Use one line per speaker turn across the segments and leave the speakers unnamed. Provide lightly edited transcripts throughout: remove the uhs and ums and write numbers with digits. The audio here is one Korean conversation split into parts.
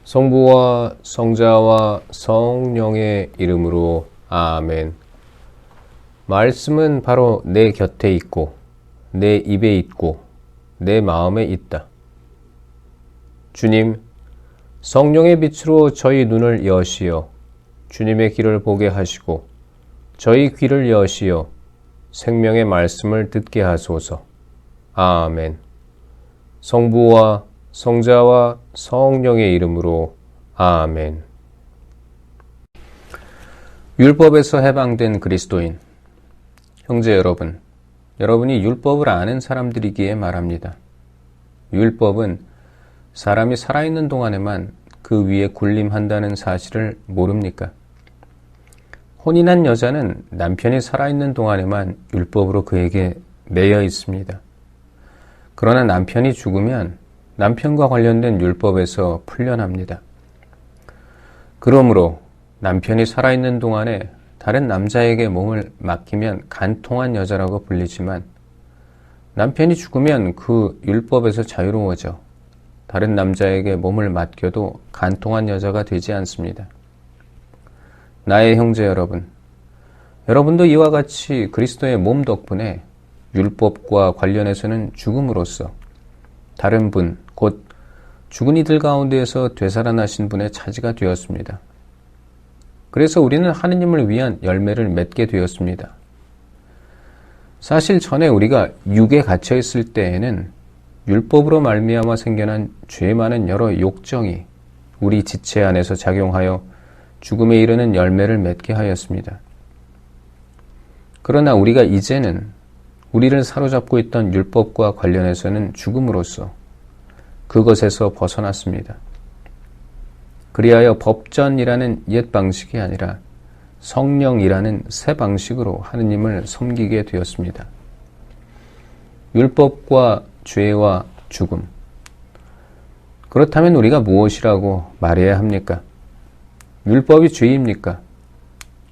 성부와 성자와 성령의 이름으로 아멘. 말씀은 바로 내 곁에 있고 내 입에 있고 내 마음에 있다. 주님, 성령의 빛으로 저희 눈을 여시어 주님의 길을 보게 하시고 저희 귀를 여시어 생명의 말씀을 듣게 하소서. 아멘. 성부와 성자와 성령의 이름으로 아멘. 율법에서 해방된 그리스도인, 형제 여러분, 여러분이 율법을 아는 사람들이기에 말합니다. 율법은 사람이 살아있는 동안에만 그 위에 군림한다는 사실을 모릅니까? 혼인한 여자는 남편이 살아있는 동안에만 율법으로 그에게 매여 있습니다. 그러나 남편이 죽으면 남편과 관련된 율법에서 풀려납니다. 그러므로 남편이 살아있는 동안에 다른 남자에게 몸을 맡기면 간통한 여자라고 불리지만 남편이 죽으면 그 율법에서 자유로워져 다른 남자에게 몸을 맡겨도 간통한 여자가 되지 않습니다. 나의 형제 여러분, 여러분도 이와 같이 그리스도의 몸 덕분에 율법과 관련해서는 죽음으로써 다른 분, 곧 죽은 이들 가운데에서 되살아나신 분의 차지가 되었습니다. 그래서 우리는 하느님을 위한 열매를 맺게 되었습니다. 사실 전에 우리가 육에 갇혀 있을 때에는 율법으로 말미암아 생겨난 죄 많은 여러 욕정이 우리 지체 안에서 작용하여 죽음에 이르는 열매를 맺게 하였습니다. 그러나 우리가 이제는 우리를 사로잡고 있던 율법과 관련해서는 죽음으로써 그것에서 벗어났습니다. 그리하여 법전이라는 옛 방식이 아니라 성령이라는 새 방식으로 하느님을 섬기게 되었습니다. 율법과 죄와 죽음. 그렇다면 우리가 무엇이라고 말해야 합니까? 율법이 죄입니까?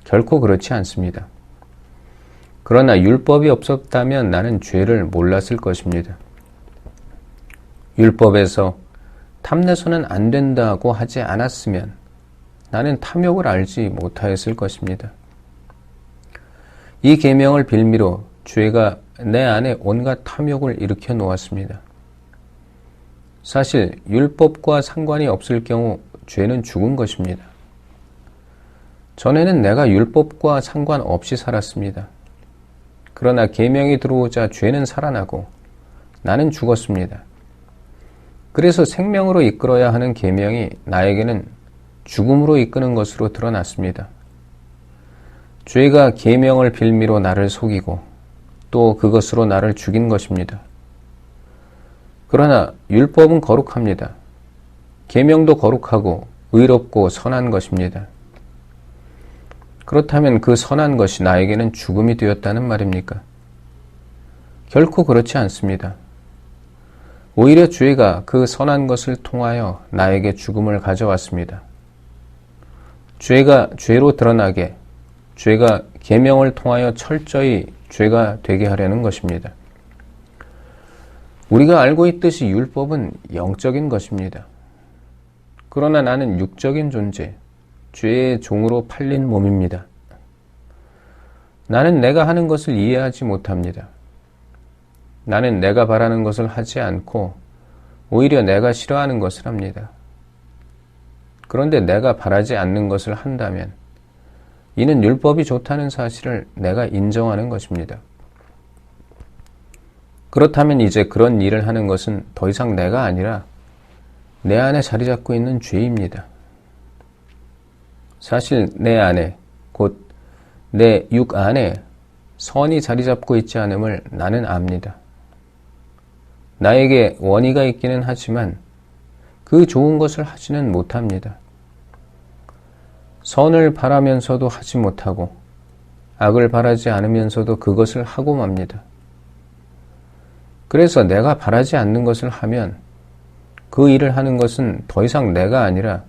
결코 그렇지 않습니다. 그러나 율법이 없었다면 나는 죄를 몰랐을 것입니다. 율법에서 탐내서는 안 된다고 하지 않았으면 나는 탐욕을 알지 못하였을 것입니다. 이 계명을 빌미로 죄가 내 안에 온갖 탐욕을 일으켜 놓았습니다. 사실 율법과 상관이 없을 경우 죄는 죽은 것입니다. 전에는 내가 율법과 상관없이 살았습니다. 그러나 계명이 들어오자 죄는 살아나고 나는 죽었습니다. 그래서 생명으로 이끌어야 하는 계명이 나에게는 죽음으로 이끄는 것으로 드러났습니다. 죄가 계명을 빌미로 나를 속이고 또 그것으로 나를 죽인 것입니다. 그러나 율법은 거룩합니다. 계명도 거룩하고 의롭고 선한 것입니다. 그렇다면 그 선한 것이 나에게는 죽음이 되었다는 말입니까? 결코 그렇지 않습니다. 오히려 죄가 그 선한 것을 통하여 나에게 죽음을 가져왔습니다. 죄가 죄로 드러나게, 죄가 계명을 통하여 철저히 죄가 되게 하려는 것입니다. 우리가 알고 있듯이 율법은 영적인 것입니다. 그러나 나는 육적인 존재, 죄의 종으로 팔린 몸입니다. 나는 내가 하는 것을 이해하지 못합니다. 나는 내가 바라는 것을 하지 않고 오히려 내가 싫어하는 것을 합니다. 그런데 내가 바라지 않는 것을 한다면 이는 율법이 좋다는 사실을 내가 인정하는 것입니다. 그렇다면 이제 그런 일을 하는 것은 더 이상 내가 아니라 내 안에 자리 잡고 있는 죄입니다. 사실 내 안에, 곧 내 육 안에 선이 자리 잡고 있지 않음을 나는 압니다. 나에게 원의가 있기는 하지만 그 좋은 것을 하지는 못합니다. 선을 바라면서도 하지 못하고 악을 바라지 않으면서도 그것을 하고 맙니다. 그래서 내가 바라지 않는 것을 하면 그 일을 하는 것은 더 이상 내가 아니라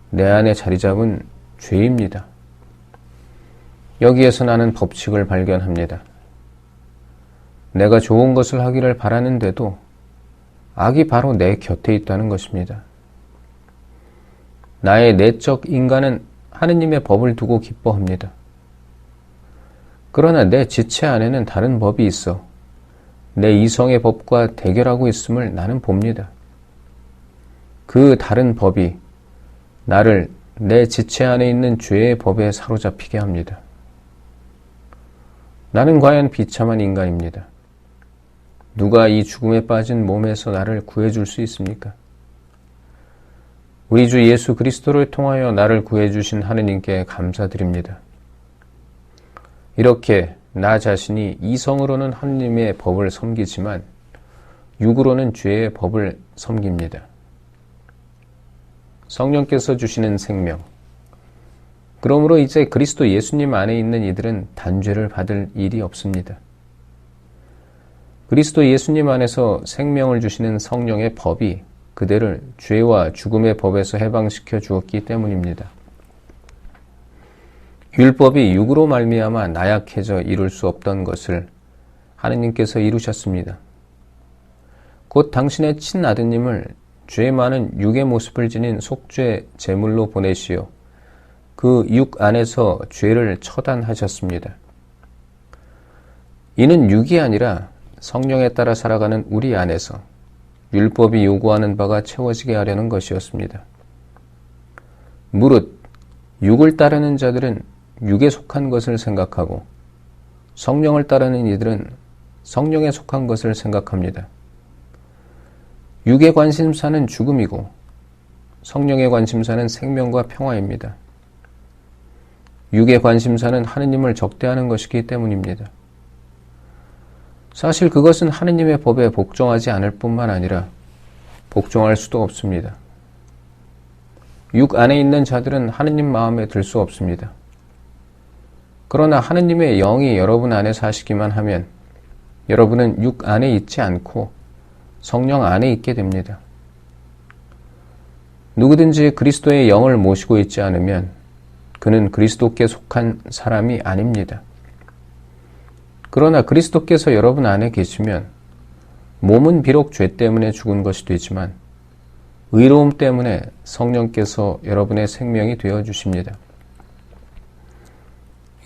내 안에 자리 잡은 죄입니다. 여기에서 나는 법칙을 발견합니다. 내가 좋은 것을 하기를 바라는데도 악이 바로 내 곁에 있다는 것입니다. 나의 내적 인간은 하느님의 법을 두고 기뻐합니다. 그러나 내 지체 안에는 다른 법이 있어 내 이성의 법과 대결하고 있음을 나는 봅니다. 그 다른 법이 나를 내 지체 안에 있는 죄의 법에 사로잡히게 합니다. 나는 과연 비참한 인간입니다. 누가 이 죽음에 빠진 몸에서 나를 구해줄 수 있습니까? 우리 주 예수 그리스도를 통하여 나를 구해주신 하느님께 감사드립니다. 이렇게 나 자신이 이성으로는 하느님의 법을 섬기지만 육으로는 죄의 법을 섬깁니다. 성령께서 주시는 생명. 그러므로 이제 그리스도 예수님 안에 있는 이들은 단죄를 받을 일이 없습니다. 그리스도 예수님 안에서 생명을 주시는 성령의 법이 그들을 죄와 죽음의 법에서 해방시켜 주었기 때문입니다. 율법이 육으로 말미암아 나약해져 이룰 수 없던 것을 하느님께서 이루셨습니다. 곧 당신의 친아드님을 죄 많은 육의 모습을 지닌 속죄 제물로 보내시어 그 육 안에서 죄를 처단하셨습니다. 이는 육이 아니라 성령에 따라 살아가는 우리 안에서 율법이 요구하는 바가 채워지게 하려는 것이었습니다. 무릇 육을 따르는 자들은 육에 속한 것을 생각하고 성령을 따르는 이들은 성령에 속한 것을 생각합니다. 육의 관심사는 죽음이고 성령의 관심사는 생명과 평화입니다. 육의 관심사는 하느님을 적대하는 것이기 때문입니다. 사실 그것은 하느님의 법에 복종하지 않을 뿐만 아니라 복종할 수도 없습니다. 육 안에 있는 자들은 하느님 마음에 들 수 없습니다. 그러나 하느님의 영이 여러분 안에 사시기만 하면 여러분은 육 안에 있지 않고 성령 안에 있게 됩니다. 누구든지 그리스도의 영을 모시고 있지 않으면 그는 그리스도께 속한 사람이 아닙니다. 그러나 그리스도께서 여러분 안에 계시면 몸은 비록 죄 때문에 죽은 것이 되지만 의로움 때문에 성령께서 여러분의 생명이 되어 주십니다.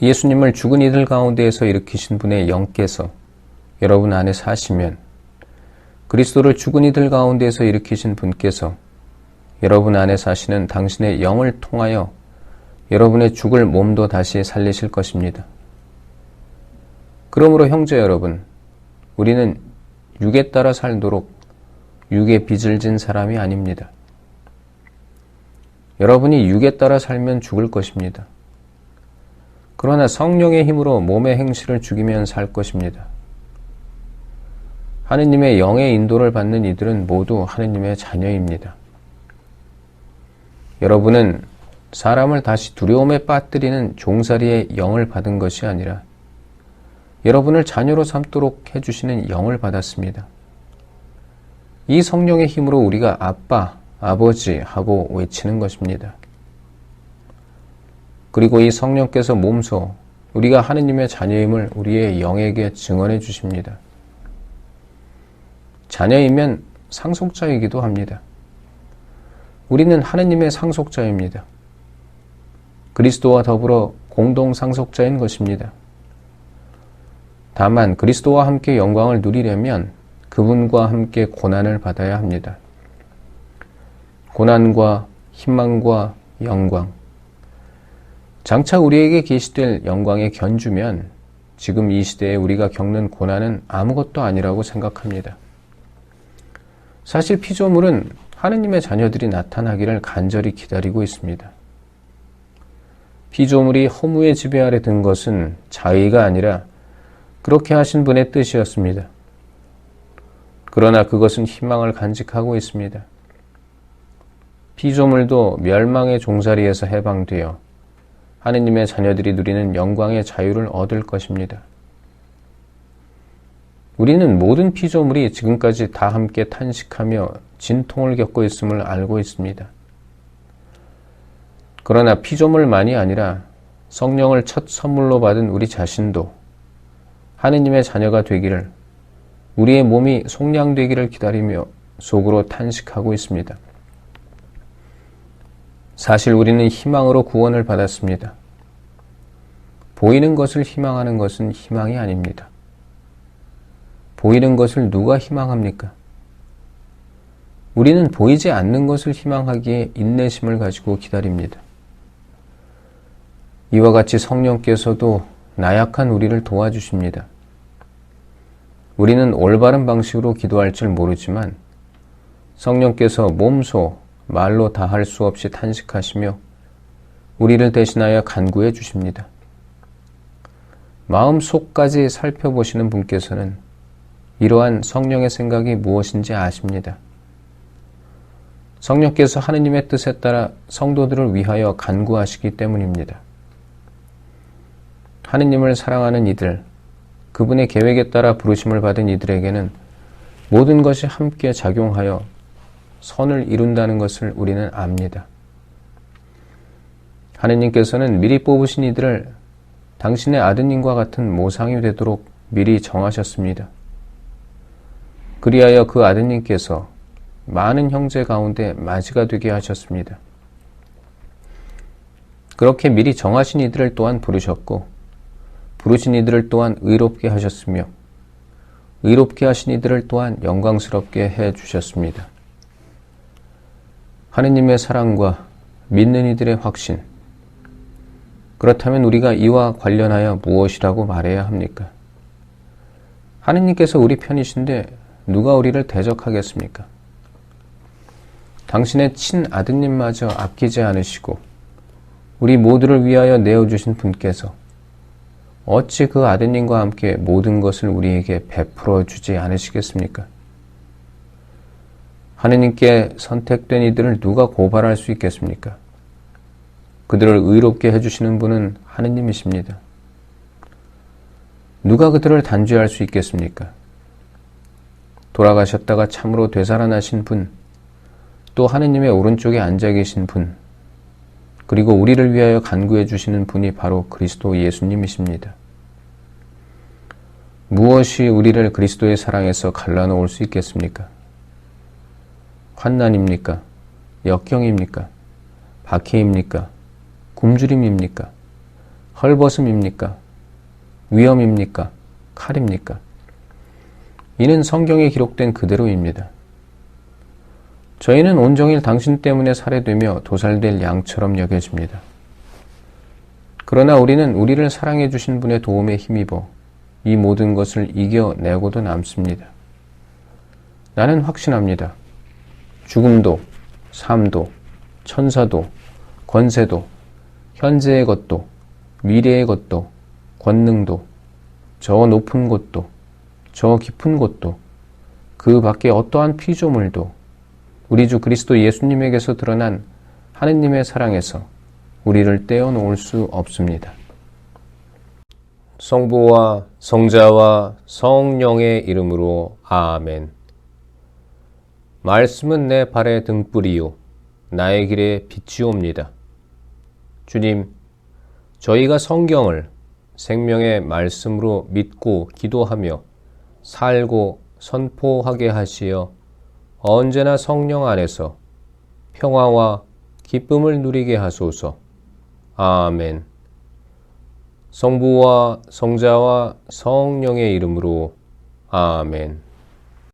예수님을 죽은 이들 가운데에서 일으키신 분의 영께서 여러분 안에 사시면 그리스도를 죽은 이들 가운데에서 일으키신 분께서 여러분 안에 사시는 당신의 영을 통하여 여러분의 죽을 몸도 다시 살리실 것입니다. 그러므로 형제 여러분, 우리는 육에 따라 살도록 육에 빚을 진 사람이 아닙니다. 여러분이 육에 따라 살면 죽을 것입니다. 그러나 성령의 힘으로 몸의 행실을 죽이면 살 것입니다. 하느님의 영의 인도를 받는 이들은 모두 하느님의 자녀입니다. 여러분은 사람을 다시 두려움에 빠뜨리는 종살이의 영을 받은 것이 아니라 여러분을 자녀로 삼도록 해주시는 영을 받았습니다. 이 성령의 힘으로 우리가 아빠, 아버지 하고 외치는 것입니다. 그리고 이 성령께서 몸소 우리가 하느님의 자녀임을 우리의 영에게 증언해 주십니다. 자녀이면 상속자이기도 합니다. 우리는 하느님의 상속자입니다. 그리스도와 더불어 공동 상속자인 것입니다. 다만 그리스도와 함께 영광을 누리려면 그분과 함께 고난을 받아야 합니다. 고난과 희망과 영광. 장차 우리에게 계시될 영광에 견주면 지금 이 시대에 우리가 겪는 고난은 아무것도 아니라고 생각합니다. 사실 피조물은 하느님의 자녀들이 나타나기를 간절히 기다리고 있습니다. 피조물이 허무의 지배 아래 든 것은 자의가 아니라 그렇게 하신 분의 뜻이었습니다. 그러나 그것은 희망을 간직하고 있습니다. 피조물도 멸망의 종살이에서 해방되어 하느님의 자녀들이 누리는 영광의 자유를 얻을 것입니다. 우리는 모든 피조물이 지금까지 다 함께 탄식하며 진통을 겪고 있음을 알고 있습니다. 그러나 피조물만이 아니라 성령을 첫 선물로 받은 우리 자신도 하느님의 자녀가 되기를, 우리의 몸이 속량되기를 기다리며 속으로 탄식하고 있습니다. 사실 우리는 희망으로 구원을 받았습니다. 보이는 것을 희망하는 것은 희망이 아닙니다. 보이는 것을 누가 희망합니까? 우리는 보이지 않는 것을 희망하기에 인내심을 가지고 기다립니다. 이와 같이 성령께서도 나약한 우리를 도와주십니다. 우리는 올바른 방식으로 기도할 줄 모르지만 성령께서 몸소 말로 다 할 수 없이 탄식하시며 우리를 대신하여 간구해 주십니다. 마음 속까지 살펴보시는 분께서는 이러한 성령의 생각이 무엇인지 아십니다. 성령께서 하느님의 뜻에 따라 성도들을 위하여 간구하시기 때문입니다. 하느님을 사랑하는 이들, 그분의 계획에 따라 부르심을 받은 이들에게는 모든 것이 함께 작용하여 선을 이룬다는 것을 우리는 압니다. 하느님께서는 미리 뽑으신 이들을 당신의 아드님과 같은 모상이 되도록 미리 정하셨습니다. 그리하여 그 아드님께서 많은 형제 가운데 맞이가 되게 하셨습니다. 그렇게 미리 정하신 이들을 또한 부르셨고 부르신 이들을 또한 의롭게 하셨으며 의롭게 하신 이들을 또한 영광스럽게 해주셨습니다. 하느님의 사랑과 믿는 이들의 확신, 그렇다면 우리가 이와 관련하여 무엇이라고 말해야 합니까? 하느님께서 우리 편이신데 누가 우리를 대적하겠습니까? 당신의 친아드님마저 아끼지 않으시고 우리 모두를 위하여 내어주신 분께서 어찌 그 아드님과 함께 모든 것을 우리에게 베풀어 주지 않으시겠습니까? 하느님께 선택된 이들을 누가 고발할 수 있겠습니까? 그들을 의롭게 해주시는 분은 하느님이십니다. 누가 그들을 단죄할 수 있겠습니까? 돌아가셨다가 참으로 되살아나신 분, 또 하느님의 오른쪽에 앉아 계신 분, 그리고 우리를 위하여 간구해 주시는 분이 바로 그리스도 예수님이십니다. 무엇이 우리를 그리스도의 사랑에서 갈라놓을 수 있겠습니까? 환난입니까? 역경입니까? 박해입니까? 굶주림입니까? 헐벗음입니까? 위험입니까? 칼입니까? 이는 성경에 기록된 그대로입니다. 저희는 온종일 당신 때문에 살해되며 도살될 양처럼 여겨집니다. 그러나 우리는 우리를 사랑해 주신 분의 도움에 힘입어 이 모든 것을 이겨내고도 남습니다. 나는 확신합니다. 죽음도, 삶도, 천사도, 권세도, 현재의 것도, 미래의 것도, 권능도, 저 높은 곳도, 저 깊은 곳도, 그 밖에 어떠한 피조물도 우리 주 그리스도 예수님에게서 드러난 하느님의 사랑에서 우리를 떼어놓을 수 없습니다. 성부와 성자와 성령의 이름으로 아멘. 말씀은 내 발의 등불이요 나의 길에 빛이옵니다. 주님, 저희가 성경을 생명의 말씀으로 믿고 기도하며 살고 선포하게 하시어 언제나 성령 안에서 평화와 기쁨을 누리게 하소서. 아멘. 성부와 성자와 성령의 이름으로 아멘.